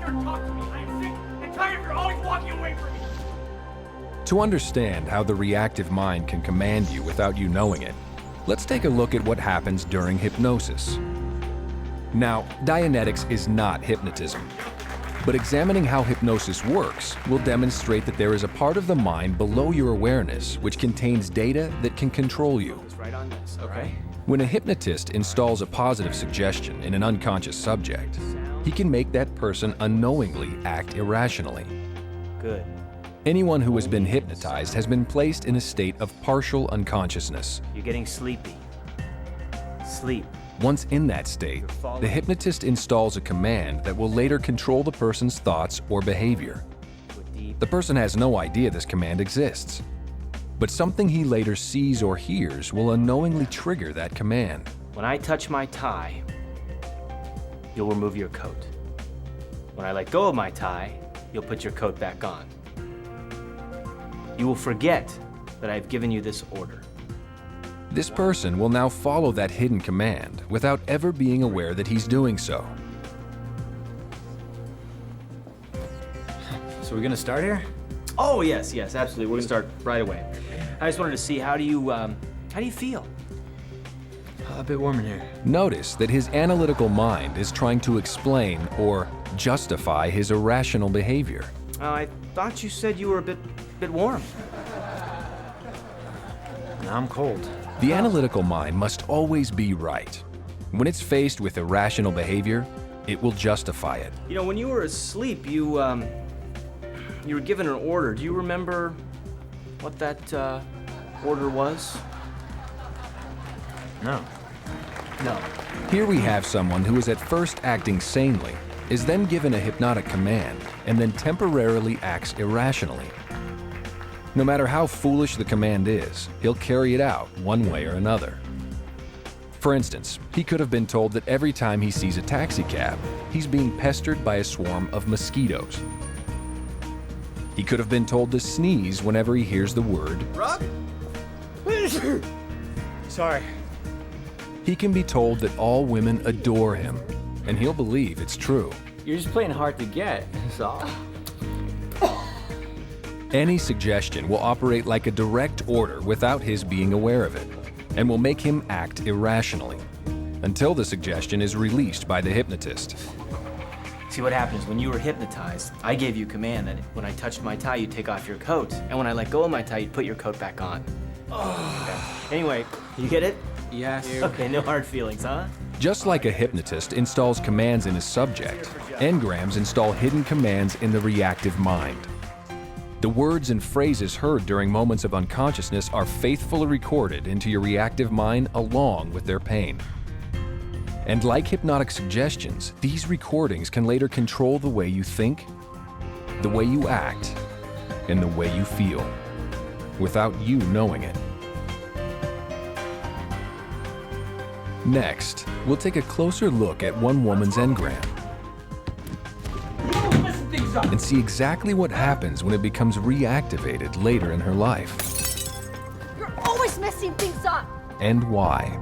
Sir, talk to me. I am sick and tired of you always walking away from me. To understand how the reactive mind can command you without you knowing it, let's take a look at what happens during hypnosis. Now, Dianetics is not hypnotism, but examining how hypnosis works will demonstrate that there is a part of the mind below your awareness which contains data that can control you. Right on this, okay? When a hypnotist installs a positive suggestion in an unconscious subject, he can make that person unknowingly act irrationally. Good. Anyone who has been hypnotized has been placed in a state of partial unconsciousness. You're getting sleepy. Sleep. Once in that state, the hypnotist installs a command that will later control the person's thoughts or behavior. The person has no idea this command exists, but something he later sees or hears will unknowingly trigger that command. When I touch my tie, you'll remove your coat. When I let go of my tie, you'll put your coat back on. You will forget that I've given you this order. This person will now follow that hidden command without ever being aware that he's doing so. So we're gonna start here? Oh, yes, absolutely. We're gonna start right away. I just wanted to see, how do you feel? A bit warm in here. Notice that his analytical mind is trying to explain or justify his irrational behavior. I thought you said you were a bit warm. Now I'm cold. The analytical mind must always be right. When it's faced with irrational behavior, it will justify it. You know, when you were asleep, you were given an order. Do you remember what that order was? No. No. Here we have someone who is at first acting sanely, is then given a hypnotic command, and then temporarily acts irrationally. No matter how foolish the command is, he'll carry it out one way or another. For instance, he could have been told that every time he sees a taxi cab, he's being pestered by a swarm of mosquitoes. He could have been told to sneeze whenever he hears the word Rob? Sorry. He can be told that all women adore him, and he'll believe it's true. You're just playing hard to get, that's all. Any suggestion will operate like a direct order without his being aware of it, and will make him act irrationally, until the suggestion is released by the hypnotist. See, what happens when you were hypnotized, I gave you a command that when I touched my tie, you'd take off your coat. And when I let go of my tie, you'd put your coat back on. Okay. Anyway, you get it? Yes. Okay, no hard feelings, huh? Just like a hypnotist installs commands in his subject, engrams install hidden commands in the reactive mind. The words and phrases heard during moments of unconsciousness are faithfully recorded into your reactive mind along with their pain. And like hypnotic suggestions, these recordings can later control the way you think, the way you act, and the way you feel, without you knowing it. Next, we'll take a closer look at one woman's engram and see exactly what happens when it becomes reactivated later in her life. You're always messing things up. And why.